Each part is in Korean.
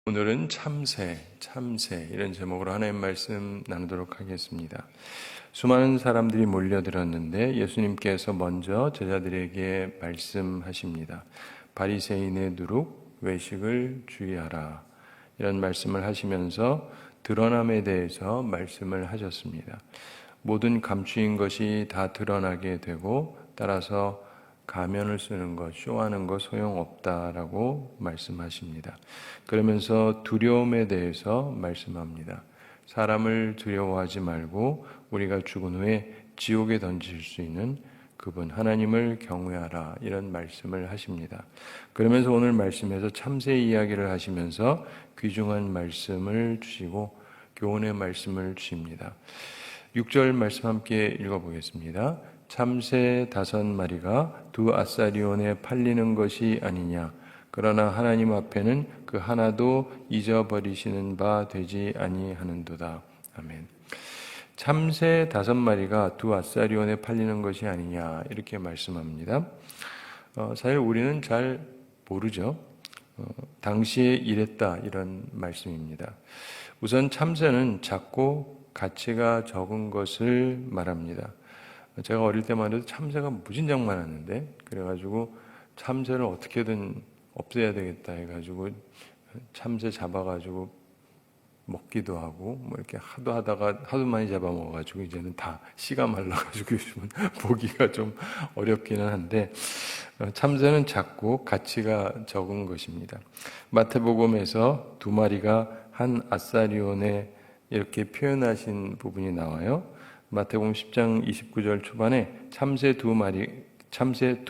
오늘은 참새 이런 제목으로 하나님 말씀 나누도록 하겠습니다. 수많은 사람들이 몰려들었는데 예수님께서 먼저 제자들에게 말씀하십니다. 바리새인의 누룩 외식을 주의하라, 이런 말씀을 하시면서 드러남에 대해서 말씀을 하셨습니다. 모든 감추인 것이 다 드러나게 되고, 따라서 가면을 쓰는 것, 쇼하는 것 소용없다라고 말씀하십니다. 그러면서 두려움에 대해서 말씀합니다. 사람을 두려워하지 말고 우리가 죽은 후에 지옥에 던질 수 있는 그분 하나님을 경외하라, 이런 말씀을 하십니다. 그러면서 오늘 말씀에서 참새 이야기를 하시면서 귀중한 말씀을 주시고 교훈의 말씀을 주십니다. 6절 말씀 함께 읽어보겠습니다. 참새 5마리가 두 아사리온에 팔리는 것이 아니냐. 그러나 하나님 앞에는 그 하나도 잊어버리시는 바 되지 아니하는도다. 아멘. 참새 5마리가 두 아사리온에 팔리는 것이 아니냐, 이렇게 말씀합니다. 사실 우리는 잘 모르죠. 당시에 이랬다, 이런 말씀입니다. 우선 참새는 작고 가치가 적은 것을 말합니다. 제가 어릴 때만 해도 참새가 무진장 많았는데, 그래가지고 참새를 어떻게든 없애야 되겠다 해가지고 참새 잡아가지고 먹기도 하고, 뭐 이렇게 하도 많이 잡아먹어가지고 이제는 다 씨가 말라가지고 요즘은 보기가 좀 어렵기는 한데, 참새는 작고 가치가 적은 것입니다. 마태복음에서 2마리가 한 아사리온에 이렇게 표현하신 부분이 나와요. 마태복음 10장 29절 초반에 참새 두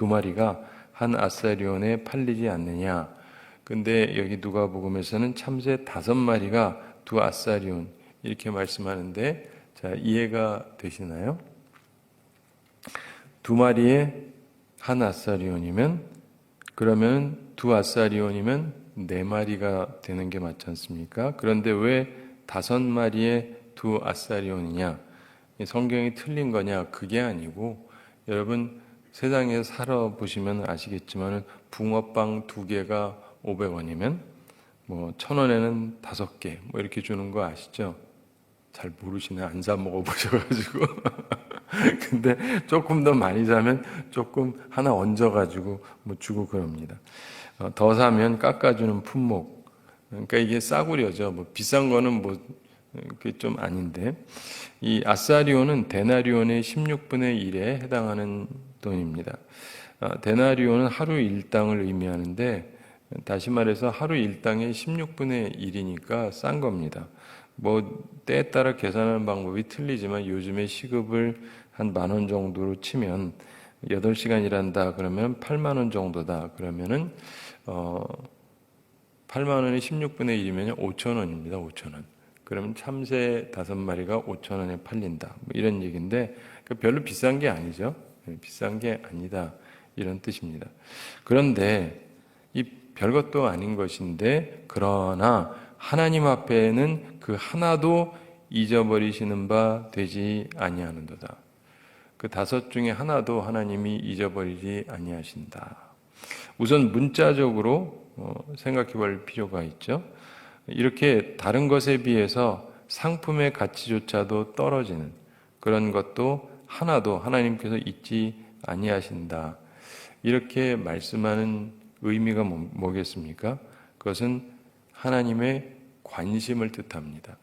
마리가 한 아사리온에 팔리지 않느냐. 근데 여기 누가복음에서는 참새 5마리가 두 아사리온, 이렇게 말씀하는데, 자, 이해가 되시나요? 2마리에 한 아사리온이면, 그러면 두 아사리온이면 4마리가 되는 게 맞지 않습니까? 그런데 왜 5마리에 두 아사리온이냐? 성경이 틀린 거냐? 그게 아니고, 여러분 세상에 살아보시면 아시겠지만 붕어빵 2개가 500원이면 뭐 1,000원에는 5개 뭐 이렇게 주는 거 아시죠? 잘 모르시네, 안 사 먹어보셔가지고. 근데 조금 더 많이 사면 조금 하나 얹어가지고 뭐 주고 그럽니다. 더 사면 깎아주는 품목. 그러니까 이게 싸구려죠. 뭐 비싼 거는 뭐 그게 좀 아닌데, 이 아사리온은 데나리온의 16분의 1에 해당하는 돈입니다. 데나리온은 하루 일당을 의미하는데, 다시 말해서 하루 일당의 16분의 1이니까 싼 겁니다. 뭐 때에 따라 계산하는 방법이 틀리지만 요즘에 시급을 한 10,000원 정도로 치면 8시간 일한다 그러면 80,000원 정도다 그러면은 80,000원이 16분의 1이면 5,000원입니다. 5,000원. 그러면 참새 5마리가 5,000원에 팔린다, 뭐 이런 얘기인데, 별로 비싼 게 아니죠. 비싼 게 아니다, 이런 뜻입니다. 그런데 이 별것도 아닌 것인데, 그러나 하나님 앞에는 그 하나도 잊어버리시는 바 되지 아니하는도다. 그 5 중에 하나도 하나님이 잊어버리지 아니하신다. 우선 문자적으로 생각해 볼 필요가 있죠. 이렇게 다른 것에 비해서 상품의 가치조차도 떨어지는 그런 것도 하나도 하나님께서 잊지 아니하신다, 이렇게 말씀하는 의미가 뭐겠습니까? 그것은 하나님의 관심을 뜻합니다.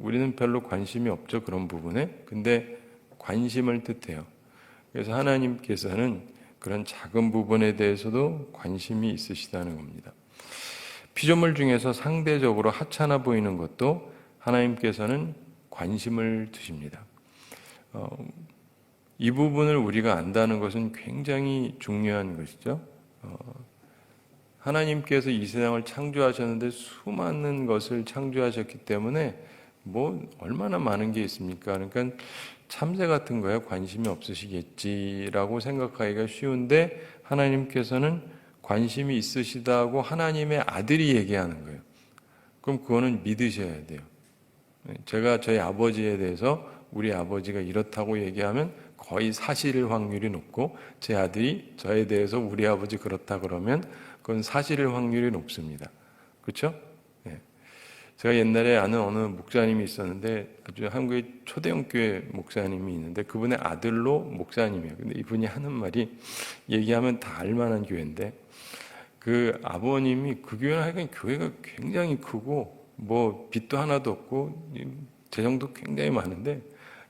우리는 별로 관심이 없죠, 그런 부분에. 근데 관심을 뜻해요. 그래서 하나님께서는 그런 작은 부분에 대해서도 관심이 있으시다는 겁니다. 피조물 중에서 상대적으로 하찮아 보이는 것도 하나님께서는 관심을 두십니다. 이 부분을 우리가 안다는 것은 굉장히 중요한 것이죠. 하나님께서 이 세상을 창조하셨는데 수많은 것을 창조하셨기 때문에 뭐 얼마나 많은 게 있습니까? 그러니까 참새 같은 거에 관심이 없으시겠지라고 생각하기가 쉬운데, 하나님께서는 관심이 있으시다고 하나님의 아들이 얘기하는 거예요. 그럼 그거는 믿으셔야 돼요. 제가 저희 아버지에 대해서 우리 아버지가 이렇다고 얘기하면 거의 사실일 확률이 높고, 제 아들이 저에 대해서 우리 아버지 그렇다 그러면 그건 사실일 확률이 높습니다. 그렇죠? 예. 제가 옛날에 아는 어느 목사님이 있었는데 아주 한국의 초대형 교회 목사님이 있는데 그분의 아들로 목사님이에요. 근데 이분이 하는 말이 얘기하면 다 알만한 교회인데 그 아버님이 그 교회는 하여간 교회가 굉장히 크고 뭐 빚도 하나도 없고 재정도 굉장히 많은데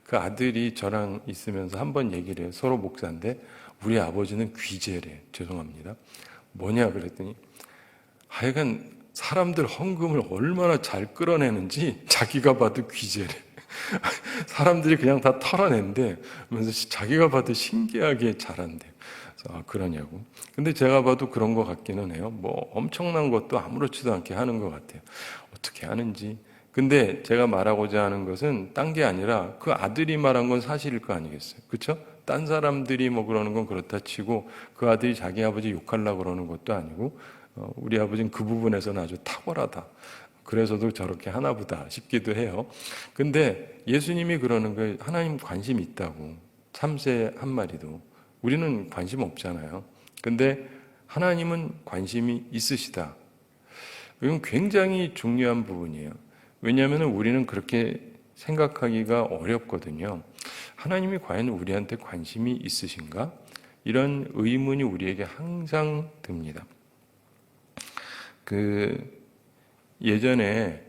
그 아들이 저랑 있으면서 한번 얘기를 해요. 서로 목사인데 우리 아버지는 귀재래. 죄송합니다. 뭐냐 그랬더니 하여간 사람들 헌금을 얼마나 잘 끌어내는지 자기가 봐도 귀재래. 사람들이 그냥 다 털어낸대. 그러면서 자기가 봐도 신기하게 잘한대. 그러냐고. 근데 제가 봐도 그런 것 같기는 해요. 뭐 엄청난 것도 아무렇지도 않게 하는 것 같아요. 어떻게 하는지. 근데 제가 말하고자 하는 것은 딴 게 아니라 그 아들이 말한 건 사실일 거 아니겠어요. 그렇죠? 딴 사람들이 뭐 그러는 건 그렇다 치고 그 아들이 자기 아버지 욕하려고 그러는 것도 아니고 우리 아버지는 그 부분에서는 아주 탁월하다. 그래서도 저렇게 하나 보다 싶기도 해요. 근데 예수님이 그러는 거예요. 하나님 관심 있다고. 참새 한 마리도. 우리는 관심 없잖아요. 근데 하나님은 관심이 있으시다. 이건 굉장히 중요한 부분이에요. 왜냐하면 우리는 그렇게 생각하기가 어렵거든요. 하나님이 과연 우리한테 관심이 있으신가? 이런 의문이 우리에게 항상 듭니다. 예전에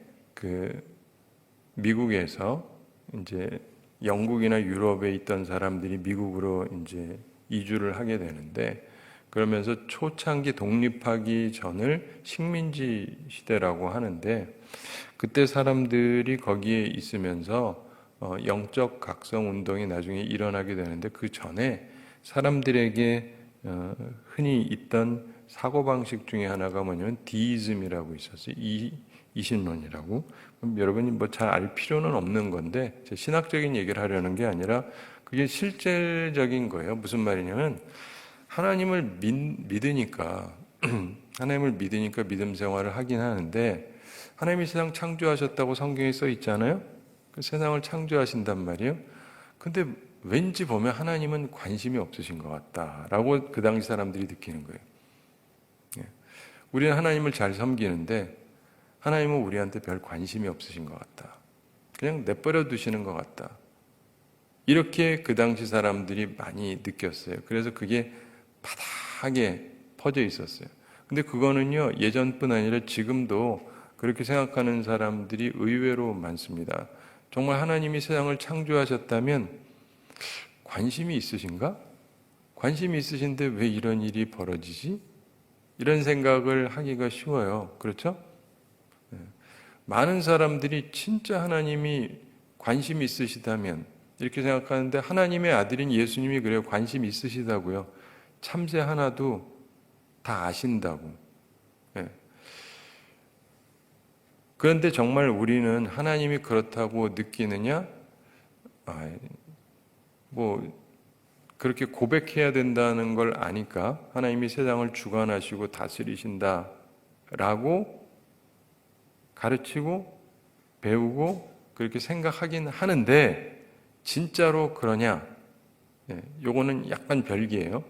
미국에서 이제 영국이나 유럽에 있던 사람들이 미국으로 이제 이주를 하게 되는데 그러면서 초창기 독립하기 전을 식민지 시대라고 하는데 그때 사람들이 거기에 있으면서 영적 각성 운동이 나중에 일어나게 되는데 그 전에 사람들에게 흔히 있던 사고방식 중에 하나가 뭐냐면 디이즘이라고 있었어요. 이신론이라고. 그럼 여러분이 뭐 잘 알 필요는 없는 건데 신학적인 얘기를 하려는 게 아니라 그게 실제적인 거예요. 무슨 말이냐면 하나님을 믿으니까 하나님을 믿으니까 믿음 생활을 하긴 하는데 하나님이 세상 창조하셨다고 성경에 써 있잖아요. 그 세상을 창조하신단 말이에요. 근데 왠지 보면 하나님은 관심이 없으신 것 같다라고 그 당시 사람들이 느끼는 거예요. 우리는 하나님을 잘 섬기는데 하나님은 우리한테 별 관심이 없으신 것 같다. 그냥 내버려 두시는 것 같다. 이렇게 그 당시 사람들이 많이 느꼈어요. 그래서 그게 바닥에 퍼져 있었어요. 근데 그거는요, 예전뿐 아니라 지금도 그렇게 생각하는 사람들이 의외로 많습니다. 정말 하나님이 세상을 창조하셨다면 관심이 있으신가? 관심이 있으신데 왜 이런 일이 벌어지지? 이런 생각을 하기가 쉬워요. 그렇죠? 많은 사람들이 진짜 하나님이 관심이 있으시다면 이렇게 생각하는데 하나님의 아들인 예수님이 그래요. 관심이 있으시다고요. 참새 하나도 다 아신다고. 그런데 정말 우리는 하나님이 그렇다고 느끼느냐? 그렇게 고백해야 된다는 걸 아니까 하나님이 세상을 주관하시고 다스리신다라고 가르치고 배우고 그렇게 생각하긴 하는데 진짜로 그러냐? 요거는 약간 별개예요.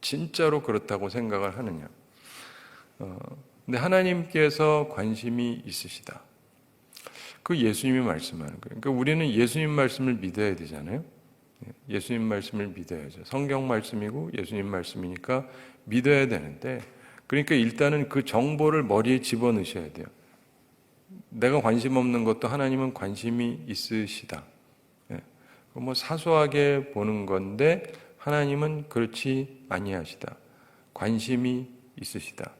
진짜로 그렇다고 생각을 하느냐? 근데 하나님께서 관심이 있으시다. 그 예수님이 말씀하는 거예요. 그러니까 우리는 예수님 말씀을 믿어야 되잖아요. 예수님 말씀을 믿어야죠. 성경 말씀이고 예수님 말씀이니까 믿어야 되는데 그러니까 일단은 그 정보를 머리에 집어넣으셔야 돼요. 내가 관심 없는 것도 하나님은 관심이 있으시다. 뭐 사소하게 보는 건데 하나님은 그렇지 아니하시다. 관심이 있으시다.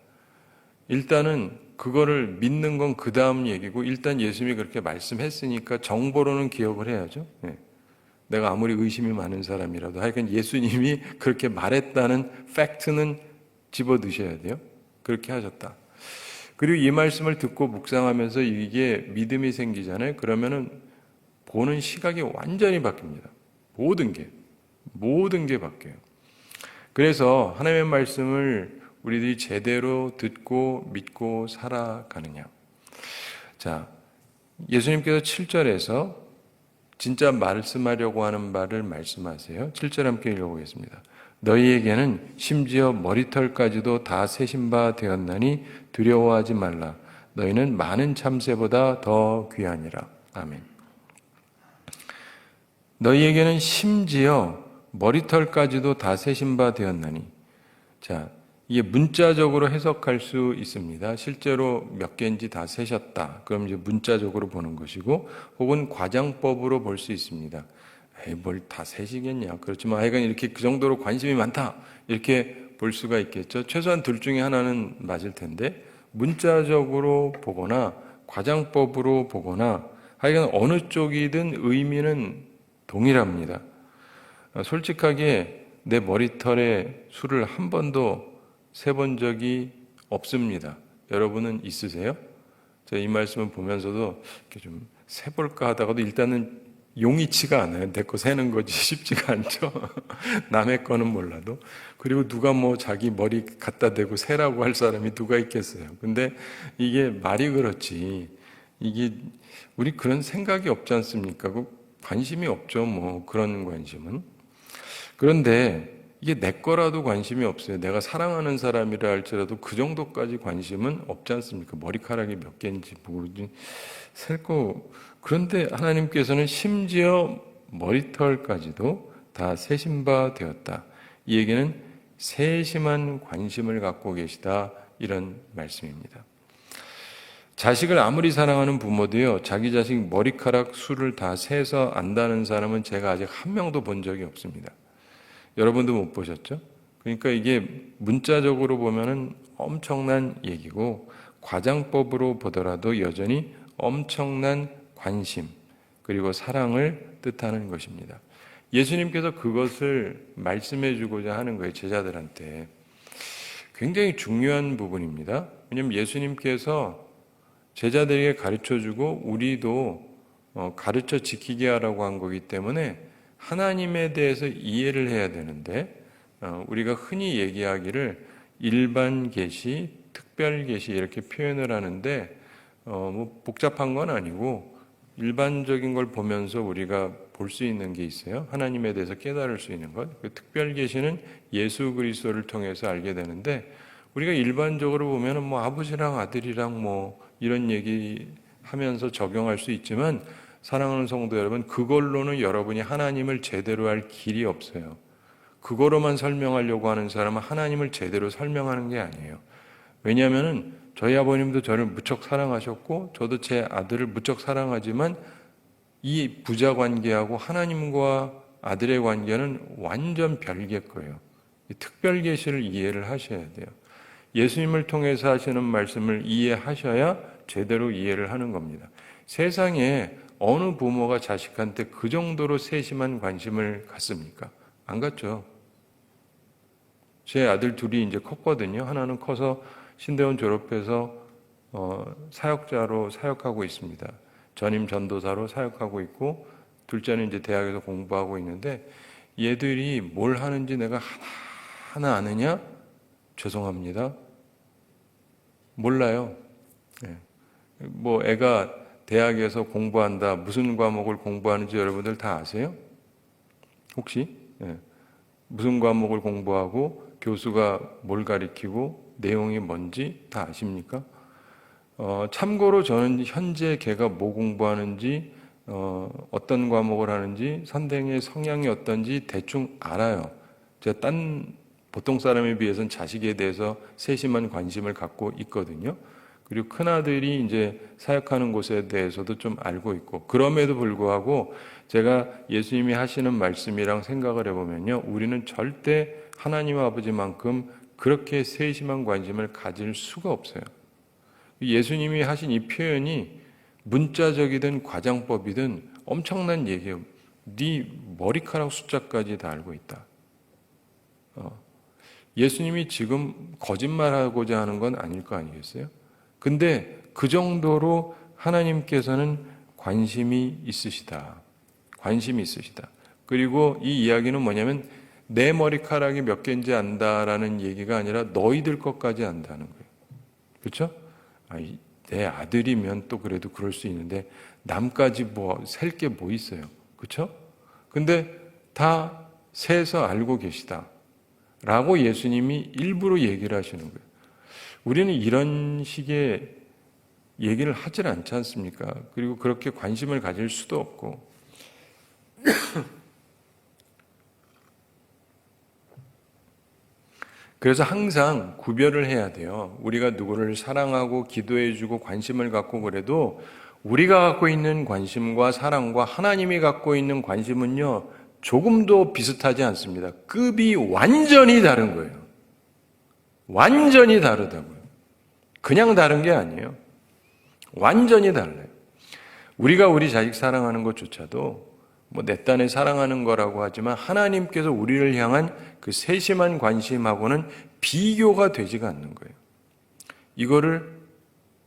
일단은 그거를 믿는 건 그 다음 얘기고 일단 예수님이 그렇게 말씀했으니까 정보로는 기억을 해야죠. 내가 아무리 의심이 많은 사람이라도 하여간 예수님이 그렇게 말했다는 팩트는 집어넣으셔야 돼요. 그렇게 하셨다. 그리고 이 말씀을 듣고 묵상하면서 이게 믿음이 생기잖아요. 그러면은 보는 시각이 완전히 바뀝니다. 모든 게 바뀌어요. 그래서 하나님의 말씀을 우리들이 제대로 듣고 믿고 살아가느냐. 자, 예수님께서 7절에서 진짜 말씀하려고 하는 말을 말씀하세요. 7절 함께 읽어보겠습니다. 너희에게는 심지어 머리털까지도 다 세신 바 되었나니 두려워하지 말라. 너희는 많은 참새보다 더 귀하니라. 아멘. 너희에게는 심지어 머리털까지도 다 세신 바 되었나니. 자, 이게 문자적으로 해석할 수 있습니다. 실제로 몇 개인지 다 세셨다. 그럼 이제 문자적으로 보는 것이고, 혹은 과장법으로 볼 수 있습니다. 에이, 뭘 다 세시겠냐. 그렇지만 하여간 이렇게 그 정도로 관심이 많다. 이렇게 볼 수가 있겠죠. 최소한 둘 중에 하나는 맞을 텐데, 문자적으로 보거나 과장법으로 보거나 하여간 어느 쪽이든 의미는 동일합니다. 솔직하게 내 머리털에 술을 한 번도 세본 적이 없습니다. 여러분은 있으세요? 제가 이 말씀을 보면서도 이렇게 좀 세볼까 하다가도 일단은 용이치가 않아요. 내 거 세는 거지 쉽지가 않죠. 남의 거는 몰라도. 그리고 누가 뭐 자기 머리 갖다 대고 세라고 할 사람이 누가 있겠어요. 근데 이게 말이 그렇지. 이게 우리 그런 생각이 없지 않습니까? 관심이 없죠. 뭐 그런 관심은. 그런데 이게 내 거라도 관심이 없어요. 내가 사랑하는 사람이라 할지라도 그 정도까지 관심은 없지 않습니까? 머리카락이 몇 개인지 뭐지 셀 거. 그런데 하나님께서는 심지어 머리털까지도 다 세신 바 되었다. 이 얘기는 세심한 관심을 갖고 계시다. 이런 말씀입니다. 자식을 아무리 사랑하는 부모도요, 자기 자식 머리카락 수를 다 세서 안다는 사람은 제가 아직 한 명도 본 적이 없습니다. 여러분도 못 보셨죠? 그러니까 이게 문자적으로 보면은 엄청난 얘기고, 과장법으로 보더라도 여전히 엄청난 관심, 그리고 사랑을 뜻하는 것입니다. 예수님께서 그것을 말씀해 주고자 하는 거예요, 제자들한테. 굉장히 중요한 부분입니다. 왜냐하면 예수님께서 제자들에게 가르쳐 주고 우리도 가르쳐 지키게 하라고 한 거기 때문에 하나님에 대해서 이해를 해야 되는데, 우리가 흔히 얘기하기를 일반 계시, 특별 계시 이렇게 표현을 하는데 뭐 복잡한 건 아니고 일반적인 걸 보면서 우리가 볼 수 있는 게 있어요. 하나님에 대해서 깨달을 수 있는 것. 그 특별 계시는 예수 그리스도를 통해서 알게 되는데, 우리가 일반적으로 보면은 뭐 아버지랑 아들이랑 뭐 이런 얘기 하면서 적용할 수 있지만, 사랑하는 성도 여러분, 그걸로는 여러분이 하나님을 제대로 할 길이 없어요. 그거로만 설명하려고 하는 사람은 하나님을 제대로 설명하는 게 아니에요. 왜냐하면 저희 아버님도 저를 무척 사랑하셨고 저도 제 아들을 무척 사랑하지만 이 부자 관계하고 하나님과 아들의 관계는 완전 별개 거예요. 특별 계시를 이해를 하셔야 돼요. 예수님을 통해서 하시는 말씀을 이해하셔야 제대로 이해를 하는 겁니다. 세상에 어느 부모가 자식한테 그 정도로 세심한 관심을 갖습니까? 안 갖죠. 제 아들 둘이 이제 컸거든요. 하나는 커서 신대원 졸업해서 사역자로 사역하고 있습니다. 전임 전도사로 사역하고 있고, 둘째는 이제 대학에서 공부하고 있는데, 얘들이 뭘 하는지 내가 하나 아느냐? 죄송합니다. 몰라요. 네. 뭐 애가 대학에서 공부한다, 무슨 과목을 공부하는지 여러분들 다 아세요? 혹시? 네. 무슨 과목을 공부하고 교수가 뭘 가르치고 내용이 뭔지 다 아십니까? 참고로 저는 현재 걔가 뭐 공부하는지, 어떤 과목을 하는지, 선생의 성향이 어떤지 대충 알아요. 제가 보통 사람에 비해서는 자식에 대해서 세심한 관심을 갖고 있거든요. 그리고 큰아들이 이제 사역하는 곳에 대해서도 좀 알고 있고, 그럼에도 불구하고 제가 예수님이 하시는 말씀이랑 생각을 해보면요, 우리는 절대 하나님 아버지만큼 그렇게 세심한 관심을 가질 수가 없어요. 예수님이 하신 이 표현이 문자적이든 과장법이든 엄청난 얘기예요. 네 머리카락 숫자까지 다 알고 있다. 예수님이 지금 거짓말하고자 하는 건 아닐 거 아니겠어요? 근데 그 정도로 하나님께서는 관심이 있으시다. 관심이 있으시다. 그리고 이 이야기는 뭐냐면 내 머리카락이 몇 개인지 안다라는 얘기가 아니라 너희들 것까지 안다는 거예요. 그렇죠? 내 아들이면 또 그래도 그럴 수 있는데 남까지 뭐 셀 게 뭐 있어요. 그렇죠? 근데 다 세서 알고 계시다. 라고 예수님이 일부러 얘기를 하시는 거예요. 우리는 이런 식의 얘기를 하질 않지 않습니까? 그리고 그렇게 관심을 가질 수도 없고. 그래서 항상 구별을 해야 돼요. 우리가 누구를 사랑하고 기도해주고 관심을 갖고 그래도 우리가 갖고 있는 관심과 사랑과 하나님이 갖고 있는 관심은요, 조금도 비슷하지 않습니다. 급이 완전히 다른 거예요. 완전히 다르다고요. 그냥 다른 게 아니에요. 완전히 달라요. 우리가 우리 자식 사랑하는 것조차도 내 딴에 사랑하는 거라고 하지만 하나님께서 우리를 향한 그 세심한 관심하고는 비교가 되지가 않는 거예요. 이거를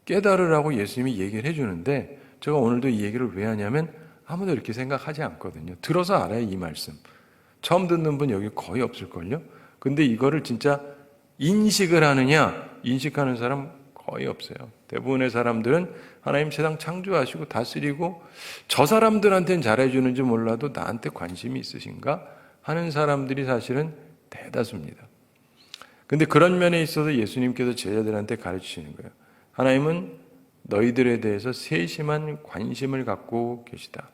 깨달으라고 예수님이 얘기를 해주는데 제가 오늘도 이 얘기를 왜 하냐면 아무도 이렇게 생각하지 않거든요. 들어서 알아요, 이 말씀. 처음 듣는 분 여기 거의 없을걸요? 근데 이거를 진짜 인식을 하느냐? 인식하는 사람 거의 없어요. 대부분의 사람들은 하나님 세상 창조하시고 다스리고 저 사람들한테는 잘해주는지 몰라도 나한테 관심이 있으신가? 하는 사람들이 사실은 대다수입니다. 근데 그런 면에 있어서 예수님께서 제자들한테 가르치시는 거예요. 하나님은 너희들에 대해서 세심한 관심을 갖고 계시다.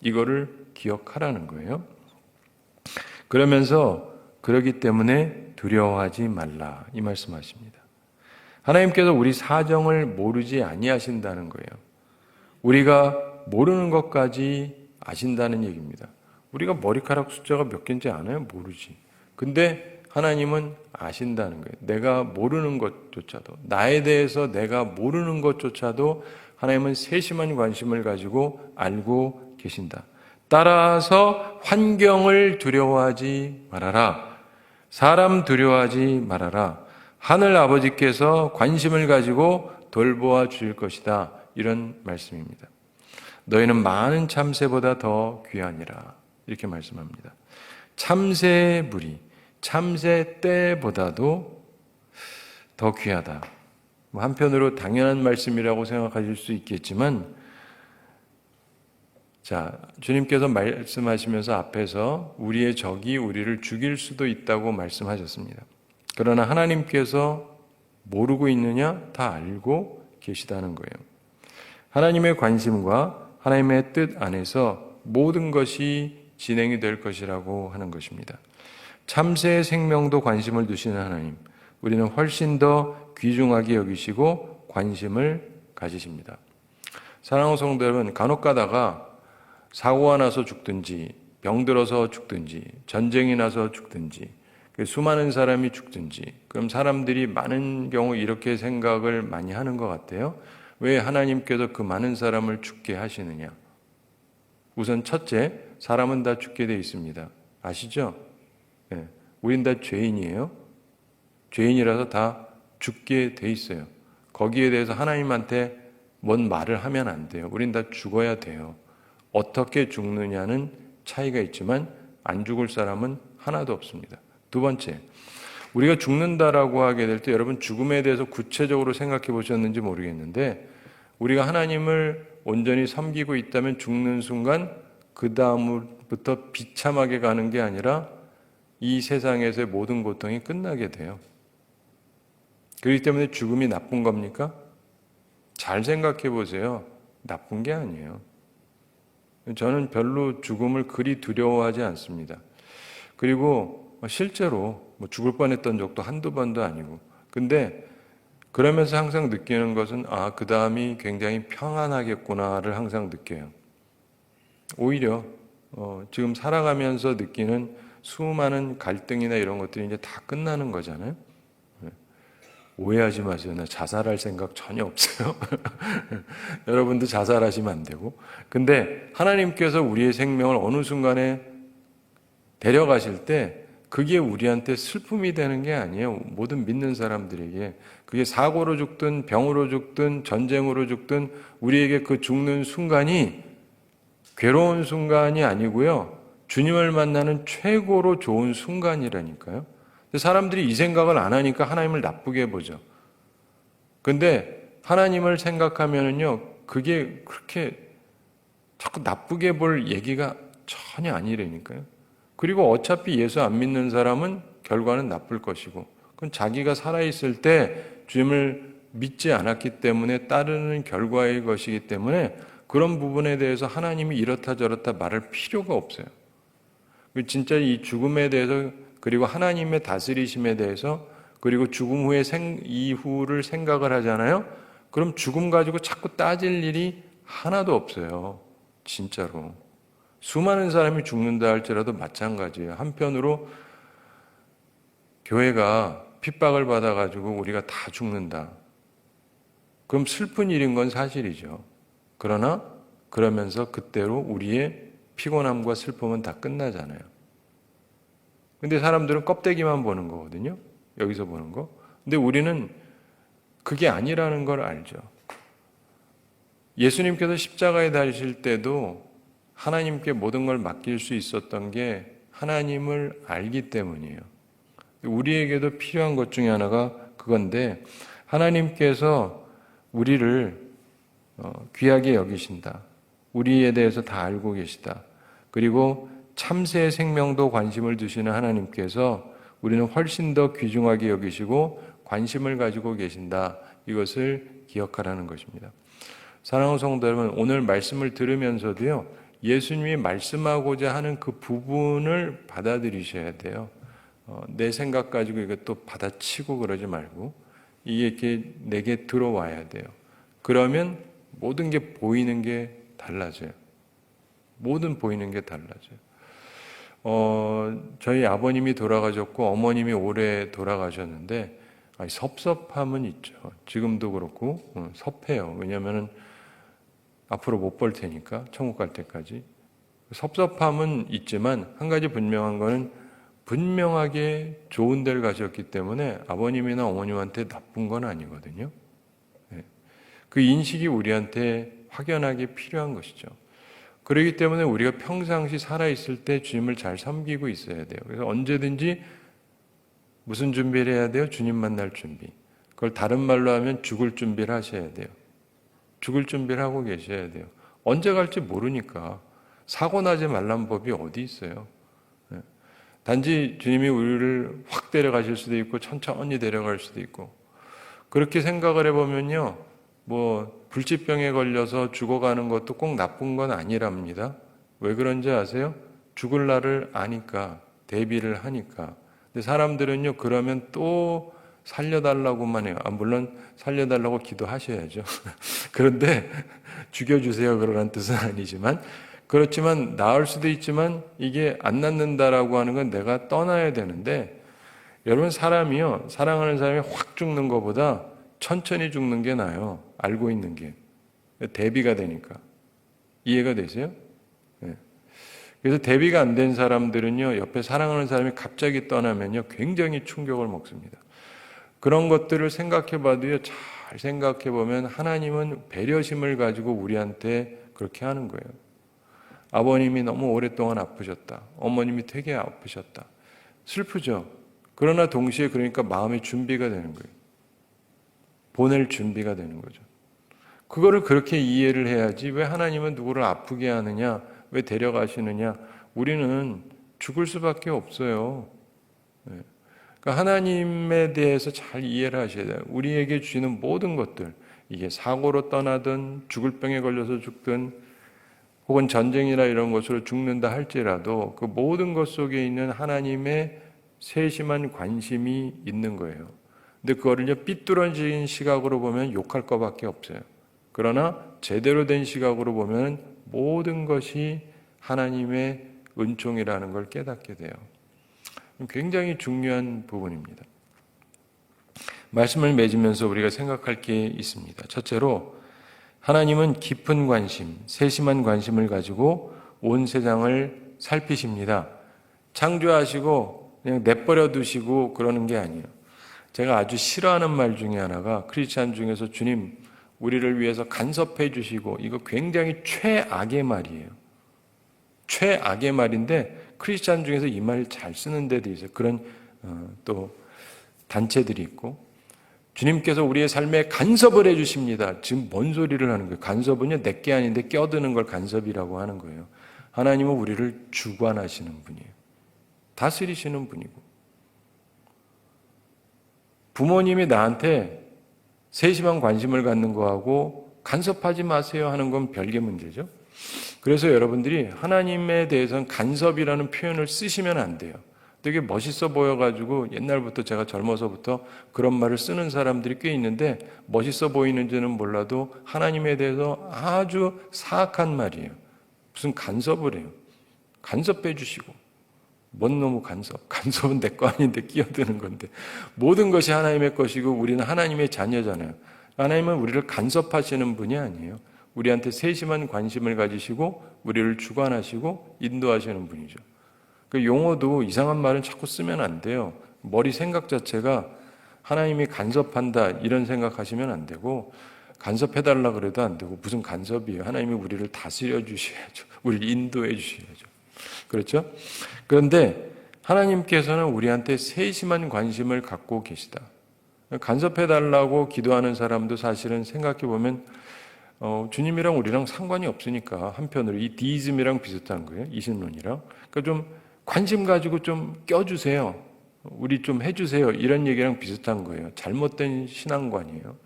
이거를 기억하라는 거예요. 그러면서 그러기 때문에 두려워하지 말라 이 말씀하십니다. 하나님께서 우리 사정을 모르지 아니하신다는 거예요. 우리가 모르는 것까지 아신다는 얘기입니다. 우리가 머리카락 숫자가 몇 개인지 아나요? 모르지. 근데 하나님은 아신다는 거예요. 내가 모르는 것조차도, 나에 대해서 내가 모르는 것조차도 하나님은 세심한 관심을 가지고 알고 계신다. 따라서 환경을 두려워하지 말아라. 사람 두려워하지 말아라. 하늘 아버지께서 관심을 가지고 돌보아 주실 것이다. 이런 말씀입니다. 너희는 많은 참새보다 더 귀하니라. 이렇게 말씀합니다. 참새의 무리, 참새 떼보다도 더 귀하다. 한편으로 당연한 말씀이라고 생각하실 수 있겠지만, 자, 주님께서 말씀하시면서 앞에서 우리의 적이 우리를 죽일 수도 있다고 말씀하셨습니다. 그러나 하나님께서 모르고 있느냐? 다 알고 계시다는 거예요. 하나님의 관심과 하나님의 뜻 안에서 모든 것이 진행이 될 것이라고 하는 것입니다. 참새의 생명도 관심을 두시는 하나님, 우리는 훨씬 더 귀중하게 여기시고 관심을 가지십니다. 사랑하는 성도 여러분, 간혹 가다가 사고가 나서 죽든지 병들어서 죽든지 전쟁이 나서 죽든지 수많은 사람이 죽든지, 그럼 사람들이 많은 경우 이렇게 생각을 많이 하는 것 같아요. 왜 하나님께서 그 많은 사람을 죽게 하시느냐? 우선 첫째, 사람은 다 죽게 되어 있습니다. 아시죠? 네. 우린 다 죄인이에요. 죄인이라서 다 죽게 돼 있어요. 거기에 대해서 하나님한테 뭔 말을 하면 안 돼요. 우린 다 죽어야 돼요. 어떻게 죽느냐는 차이가 있지만 안 죽을 사람은 하나도 없습니다. 두 번째, 우리가 죽는다라고 하게 될 때 여러분 죽음에 대해서 구체적으로 생각해 보셨는지 모르겠는데 우리가 하나님을 온전히 섬기고 있다면 죽는 순간 그 다음부터 비참하게 가는 게 아니라 이 세상에서의 모든 고통이 끝나게 돼요. 그렇기 때문에 죽음이 나쁜 겁니까? 잘 생각해 보세요. 나쁜 게 아니에요. 저는 별로 죽음을 그리 두려워하지 않습니다. 그리고 실제로 죽을 뻔했던 적도 한두 번도 아니고, 근데 그러면서 항상 느끼는 것은 그 다음이 굉장히 평안하겠구나를 항상 느껴요. 오히려 지금 살아가면서 느끼는 수많은 갈등이나 이런 것들이 이제 다 끝나는 거잖아요. 오해하지 마세요. 나 자살할 생각 전혀 없어요. 여러분도 자살하시면 안 되고. 근데 하나님께서 우리의 생명을 어느 순간에 데려가실 때 그게 우리한테 슬픔이 되는 게 아니에요. 모든 믿는 사람들에게. 그게 사고로 죽든 병으로 죽든 전쟁으로 죽든 우리에게 그 죽는 순간이 괴로운 순간이 아니고요. 주님을 만나는 최고로 좋은 순간이라니까요. 사람들이 이 생각을 안 하니까 하나님을 나쁘게 보죠. 근데 하나님을 생각하면은요, 그게 그렇게 자꾸 나쁘게 볼 얘기가 전혀 아니라니까요. 그리고 어차피 예수 안 믿는 사람은 결과는 나쁠 것이고, 그건 자기가 살아있을 때 주님을 믿지 않았기 때문에 따르는 결과의 것이기 때문에 그런 부분에 대해서 하나님이 이렇다 저렇다 말할 필요가 없어요. 진짜 이 죽음에 대해서, 그리고 하나님의 다스리심에 대해서, 그리고 죽음 후의 이후를 생각을 하잖아요. 그럼 죽음 가지고 자꾸 따질 일이 하나도 없어요. 진짜로. 수많은 사람이 죽는다 할지라도 마찬가지예요. 한편으로 교회가 핍박을 받아가지고 우리가 다 죽는다. 그럼 슬픈 일인 건 사실이죠. 그러나 그러면서 그때로 우리의 피곤함과 슬픔은 다 끝나잖아요. 근데 사람들은 껍데기만 보는 거거든요. 여기서 보는 거. 근데 우리는 그게 아니라는 걸 알죠. 예수님께서 십자가에 달리실 때도 하나님께 모든 걸 맡길 수 있었던 게 하나님을 알기 때문이에요. 우리에게도 필요한 것 중에 하나가 그건데, 하나님께서 우리를 귀하게 여기신다. 우리에 대해서 다 알고 계시다. 그리고 참새의 생명도 관심을 두시는 하나님께서 우리는 훨씬 더 귀중하게 여기시고 관심을 가지고 계신다. 이것을 기억하라는 것입니다. 사랑하는 성도 여러분, 오늘 말씀을 들으면서도요, 예수님이 말씀하고자 하는 그 부분을 받아들이셔야 돼요. 내 생각 가지고 이것도 받아치고 그러지 말고 이게 이렇게 내게 들어와야 돼요. 그러면 모든 게 보이는 게 달라져요. 모든 보이는 게 달라져요. 저희 아버님이 돌아가셨고 어머님이 올해 돌아가셨는데 섭섭함은 있죠. 지금도 그렇고 섭해요. 왜냐하면 앞으로 못 볼 테니까 천국 갈 때까지. 섭섭함은 있지만 한 가지 분명한 거는 분명하게 좋은 데를 가셨기 때문에 아버님이나 어머님한테 나쁜 건 아니거든요. 그 인식이 우리한테 확연하게 필요한 것이죠. 그렇기 때문에 우리가 평상시 살아있을 때 주님을 잘 섬기고 있어야 돼요. 그래서 언제든지 무슨 준비를 해야 돼요? 주님 만날 준비. 그걸 다른 말로 하면 죽을 준비를 하셔야 돼요. 죽을 준비를 하고 계셔야 돼요. 언제 갈지 모르니까 사고 나지 말란 법이 어디 있어요. 단지 주님이 우리를 확 데려가실 수도 있고 천천히 데려갈 수도 있고, 그렇게 생각을 해보면요, 불치병에 걸려서 죽어가는 것도 꼭 나쁜 건 아니랍니다. 왜 그런지 아세요? 죽을 날을 아니까, 대비를 하니까. 근데 사람들은요, 그러면 또 살려달라고만 해요. 물론 살려달라고 기도하셔야죠. 그런데 죽여주세요 그러란 뜻은 아니지만, 그렇지만 나을 수도 있지만 이게 안 낫는다라고 하는 건 내가 떠나야 되는데, 여러분 사람이요, 사랑하는 사람이 확 죽는 것보다 천천히 죽는 게 나아요. 알고 있는 게. 대비가 되니까. 이해가 되세요? 네. 그래서 대비가 안 된 사람들은요, 옆에 사랑하는 사람이 갑자기 떠나면요, 굉장히 충격을 먹습니다. 그런 것들을 생각해 봐도요, 잘 생각해 보면 하나님은 배려심을 가지고 우리한테 그렇게 하는 거예요. 아버님이 너무 오랫동안 아프셨다. 어머님이 되게 아프셨다. 슬프죠? 그러나 동시에 그러니까 마음의 준비가 되는 거예요. 보낼 준비가 되는 거죠. 그거를 그렇게 이해를 해야지, 왜 하나님은 누구를 아프게 하느냐, 왜 데려가시느냐, 우리는 죽을 수밖에 없어요. 그러니까 하나님에 대해서 잘 이해를 하셔야 돼요. 우리에게 주시는 모든 것들, 이게 사고로 떠나든 죽을 병에 걸려서 죽든 혹은 전쟁이나 이런 것으로 죽는다 할지라도 그 모든 것 속에 있는 하나님의 세심한 관심이 있는 거예요. 근데 그거를 삐뚤어진 시각으로 보면 욕할 것밖에 없어요. 그러나 제대로 된 시각으로 보면 모든 것이 하나님의 은총이라는 걸 깨닫게 돼요. 굉장히 중요한 부분입니다. 말씀을 맺으면서 우리가 생각할 게 있습니다. 첫째로, 하나님은 깊은 관심, 세심한 관심을 가지고 온 세상을 살피십니다. 창조하시고 그냥 내버려 두시고 그러는 게 아니에요. 제가 아주 싫어하는 말 중에 하나가, 크리스찬 중에서 주님 우리를 위해서 간섭해 주시고, 이거 굉장히 최악의 말이에요. 최악의 말인데 크리스찬 중에서 이 말 잘 쓰는 데도 있어요. 그런 또 단체들이 있고, 주님께서 우리의 삶에 간섭을 해주십니다. 지금 뭔 소리를 하는 거예요? 간섭은요, 내게 아닌데 껴드는 걸 간섭이라고 하는 거예요. 하나님은 우리를 주관하시는 분이에요. 다스리시는 분이고, 부모님이 나한테 세심한 관심을 갖는 거하고 간섭하지 마세요 하는 건 별개 문제죠. 그래서 여러분들이 하나님에 대해서는 간섭이라는 표현을 쓰시면 안 돼요. 되게 멋있어 보여가지고 옛날부터 제가 젊어서부터 그런 말을 쓰는 사람들이 꽤 있는데 멋있어 보이는지는 몰라도 하나님에 대해서 아주 사악한 말이에요. 무슨 간섭을 해요. 간섭해 주시고. 뭔 놈의 간섭. 간섭은 내 거 아닌데 끼어드는 건데. 모든 것이 하나님의 것이고 우리는 하나님의 자녀잖아요. 하나님은 우리를 간섭하시는 분이 아니에요. 우리한테 세심한 관심을 가지시고 우리를 주관하시고 인도하시는 분이죠. 그 용어도 이상한 말은 자꾸 쓰면 안 돼요. 머리 생각 자체가 하나님이 간섭한다 이런 생각하시면 안 되고 간섭해달라 그래도 안 되고 무슨 간섭이에요. 하나님이 우리를 다스려 주셔야죠. 우리를 인도해 주셔야죠. 그렇죠? 그런데 하나님께서는 우리한테 세심한 관심을 갖고 계시다. 간섭해달라고 기도하는 사람도 사실은 생각해보면 주님이랑 우리랑 상관이 없으니까 한편으로 이 디이즘이랑 비슷한 거예요. 이신론이랑. 그러니까 좀 관심 가지고 좀 껴주세요. 우리 좀 해주세요. 이런 얘기랑 비슷한 거예요. 잘못된 신앙관이에요.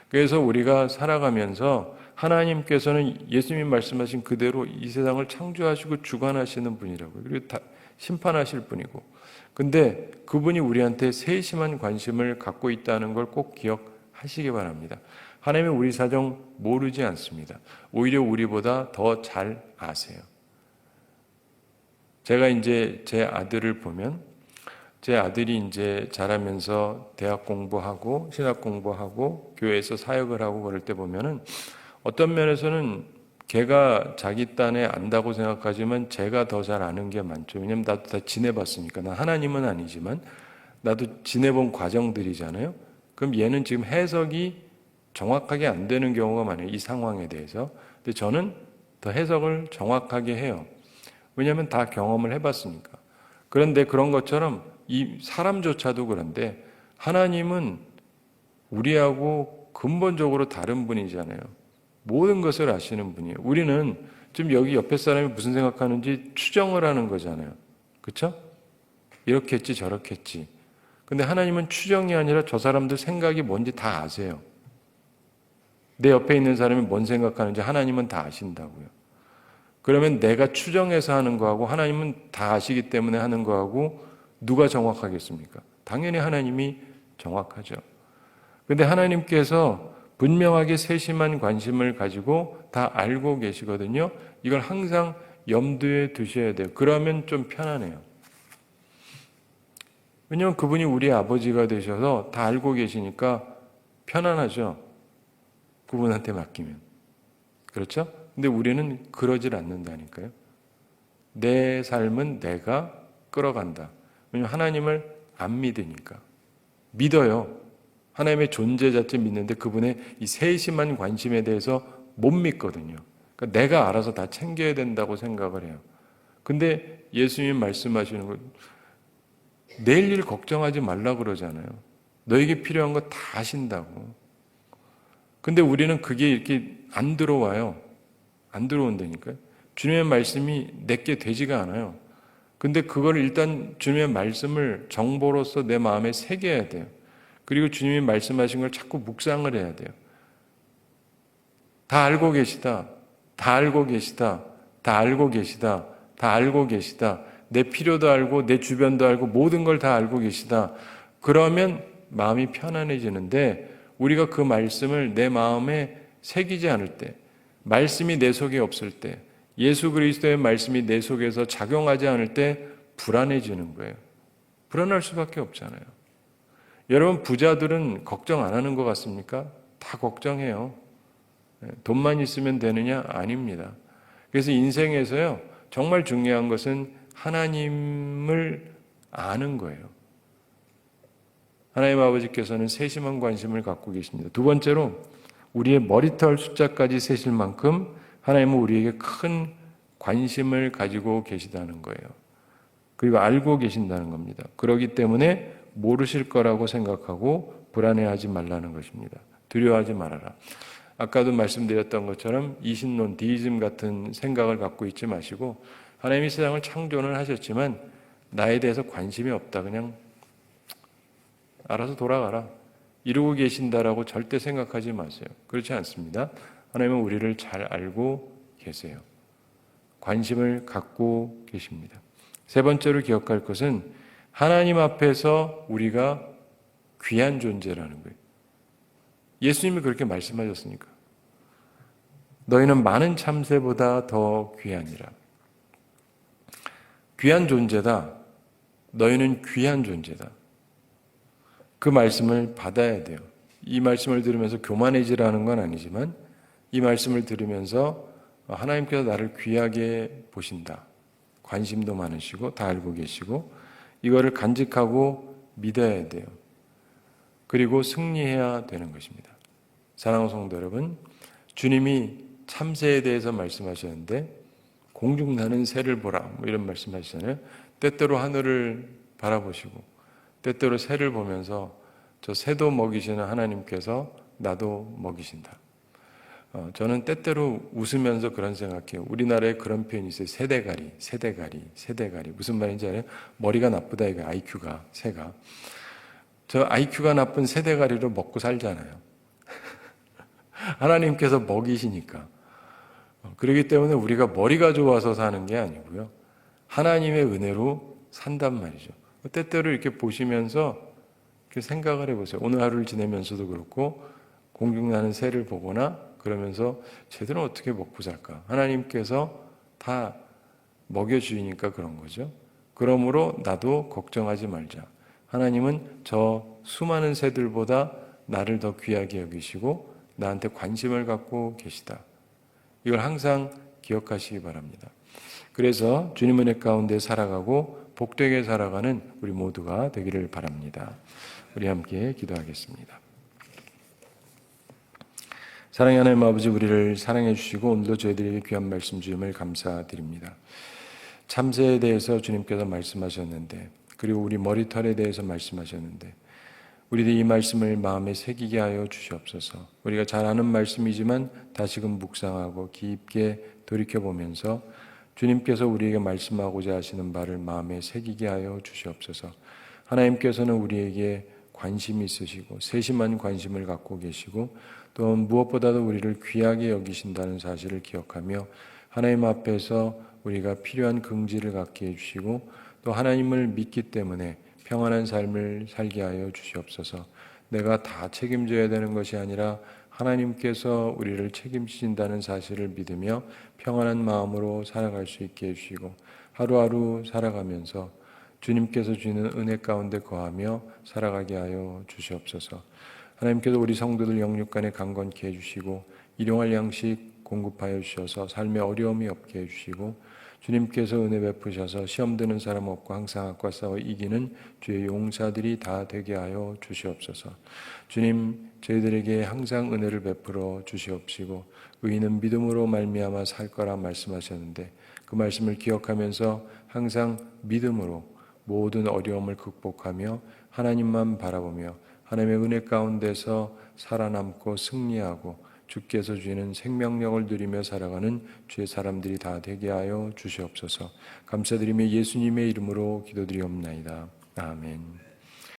그래서 우리가 살아가면서 하나님께서는 예수님 말씀하신 그대로 이 세상을 창조하시고 주관하시는 분이라고요. 그리고 다 심판하실 분이고. 근데 그분이 우리한테 세심한 관심을 갖고 있다는 걸 꼭 기억하시기 바랍니다. 하나님은 우리 사정 모르지 않습니다. 오히려 우리보다 더 잘 아세요. 제가 이제 제 아들을 보면 제 아들이 이제 자라면서 대학 공부하고 신학 공부하고 교회에서 사역을 하고 그럴 때 보면은 어떤 면에서는 걔가 자기 딴에 안다고 생각하지만 제가 더 잘 아는 게 많죠. 왜냐면 나도 다 지내봤으니까. 나 하나님은 아니지만 나도 지내본 과정들이잖아요. 그럼 얘는 지금 해석이 정확하게 안 되는 경우가 많아요. 이 상황에 대해서. 근데 저는 더 해석을 정확하게 해요. 왜냐하면 다 경험을 해봤으니까. 그런데 그런 것처럼 이 사람조차도 그런데 하나님은 우리하고 근본적으로 다른 분이잖아요. 모든 것을 아시는 분이에요. 우리는 지금 여기 옆에 사람이 무슨 생각하는지 추정을 하는 거잖아요. 그렇죠? 이렇게 했지 저렇게 했지. 근데 하나님은 추정이 아니라 저 사람들 생각이 뭔지 다 아세요. 내 옆에 있는 사람이 뭔 생각하는지 하나님은 다 아신다고요. 그러면 내가 추정해서 하는 거하고 하나님은 다 아시기 때문에 하는 거하고 누가 정확하겠습니까? 당연히 하나님이 정확하죠. 그런데 하나님께서 분명하게 세심한 관심을 가지고 다 알고 계시거든요. 이걸 항상 염두에 두셔야 돼요. 그러면 좀 편하네요. 왜냐하면 그분이 우리 아버지가 되셔서 다 알고 계시니까 편안하죠. 그분한테 맡기면. 그렇죠? 근데 우리는 그러질 않는다니까요. 내 삶은 내가 끌어간다. 왜냐하면 하나님을 안 믿으니까. 믿어요. 하나님의 존재 자체 믿는데 그분의 이 세심한 관심에 대해서 못 믿거든요. 그러니까 내가 알아서 다 챙겨야 된다고 생각을 해요. 근데 예수님 말씀하시는 거 내일 일 걱정하지 말라 그러잖아요. 너에게 필요한 거 다 아신다고. 근데 우리는 그게 이렇게 안 들어와요. 안 들어온다니까요. 주님의 말씀이 내게 되지가 않아요. 근데 그걸 일단 주님의 말씀을 정보로서 내 마음에 새겨야 돼요. 그리고 주님이 말씀하신 걸 자꾸 묵상을 해야 돼요. 다 알고 계시다. 다 알고 계시다. 다 알고 계시다. 다 알고 계시다. 내 필요도 알고 내 주변도 알고 모든 걸 다 알고 계시다. 그러면 마음이 편안해지는데 우리가 그 말씀을 내 마음에 새기지 않을 때, 말씀이 내 속에 없을 때, 예수 그리스도의 말씀이 내 속에서 작용하지 않을 때 불안해지는 거예요. 불안할 수밖에 없잖아요. 여러분 부자들은 걱정 안 하는 것 같습니까? 다 걱정해요. 돈만 있으면 되느냐? 아닙니다. 그래서 인생에서요 정말 중요한 것은 하나님을 아는 거예요. 하나님 아버지께서는 세심한 관심을 갖고 계십니다. 두 번째로 우리의 머리털 숫자까지 세실 만큼 하나님은 우리에게 큰 관심을 가지고 계시다는 거예요. 그리고 알고 계신다는 겁니다. 그렇기 때문에 모르실 거라고 생각하고 불안해하지 말라는 것입니다. 두려워하지 말아라. 아까도 말씀드렸던 것처럼 이신론, 디이즘 같은 생각을 갖고 있지 마시고 하나님이 세상을 창조는 하셨지만 나에 대해서 관심이 없다. 그냥 알아서 돌아가라. 이루고 계신다라고 절대 생각하지 마세요. 그렇지 않습니다. 하나님은 우리를 잘 알고 계세요. 관심을 갖고 계십니다. 세 번째로 기억할 것은 하나님 앞에서 우리가 귀한 존재라는 거예요. 예수님이 그렇게 말씀하셨으니까. 너희는 많은 참새보다 더 귀하니라. 귀한 존재다. 너희는 귀한 존재다. 그 말씀을 받아야 돼요. 이 말씀을 들으면서 교만해지라는 건 아니지만 이 말씀을 들으면서 하나님께서 나를 귀하게 보신다. 관심도 많으시고 다 알고 계시고 이거를 간직하고 믿어야 돼요. 그리고 승리해야 되는 것입니다. 사랑하는 성도 여러분, 주님이 참새에 대해서 말씀하셨는데 공중 나는 새를 보라 뭐 이런 말씀하시잖아요. 때때로 하늘을 바라보시고 때때로 새를 보면서 저 새도 먹이시는 하나님께서 나도 먹이신다. 저는 때때로 웃으면서 그런 생각해요. 우리나라에 그런 표현이 있어요. 세대가리. 무슨 말인지 알아요? 머리가 나쁘다 이거 IQ가 새가. 저 IQ가 나쁜 세대가리로 먹고 살잖아요. 하나님께서 먹이시니까. 그렇기 때문에 우리가 머리가 좋아서 사는 게 아니고요. 하나님의 은혜로 산단 말이죠. 때때로 이렇게 보시면서 이렇게 생각을 해보세요. 오늘 하루를 지내면서도 그렇고 공중나는 새를 보거나 그러면서 쟤들은 어떻게 먹고 살까? 하나님께서 다 먹여주니까 그런 거죠. 그러므로 나도 걱정하지 말자. 하나님은 저 수많은 새들보다 나를 더 귀하게 여기시고 나한테 관심을 갖고 계시다. 이걸 항상 기억하시기 바랍니다. 그래서 주님 은혜 가운데 살아가고 복되게 살아가는 우리 모두가 되기를 바랍니다. 우리 함께 기도하겠습니다. 사랑의 하나님 아버지, 우리를 사랑해 주시고 오늘도 저희들에게 귀한 말씀 주임을 감사드립니다. 참새에 대해서 주님께서 말씀하셨는데, 그리고 우리 머리털에 대해서 말씀하셨는데 우리들이 이 말씀을 마음에 새기게 하여 주시옵소서. 우리가 잘 아는 말씀이지만 다시금 묵상하고 깊게 돌이켜보면서 주님께서 우리에게 말씀하고자 하시는 바를 마음에 새기게 하여 주시옵소서. 하나님께서는 우리에게 관심이 있으시고 세심한 관심을 갖고 계시고 또 무엇보다도 우리를 귀하게 여기신다는 사실을 기억하며 하나님 앞에서 우리가 필요한 긍지를 갖게 해주시고 또 하나님을 믿기 때문에 평안한 삶을 살게 하여 주시옵소서. 내가 다 책임져야 되는 것이 아니라 하나님께서 우리를 책임지신다는 사실을 믿으며 평안한 마음으로 살아갈 수 있게 해주시고 하루하루 살아가면서 주님께서 주시는 은혜 가운데 거하며 살아가게 하여 주시옵소서. 하나님께서 우리 성도들 영육간에 강건케 해주시고 일용할 양식 공급하여 주셔서 삶에 어려움이 없게 해주시고 주님께서 은혜 베푸셔서 시험 드는 사람 없고 항상 악과 싸워 이기는 주의 용사들이 다 되게 하여 주시옵소서. 주님, 저희들에게 항상 은혜를 베풀어 주시옵시고 의인은 믿음으로 말미암아 살 거라 말씀하셨는데 그 말씀을 기억하면서 항상 믿음으로 모든 어려움을 극복하며 하나님만 바라보며 하나님의 은혜 가운데서 살아남고 승리하고 주께서 주시는 생명력을 누리며 살아가는 주의 사람들이 다 되게 하여 주시옵소서. 감사드리며 예수님의 이름으로 기도드리옵나이다. 아멘.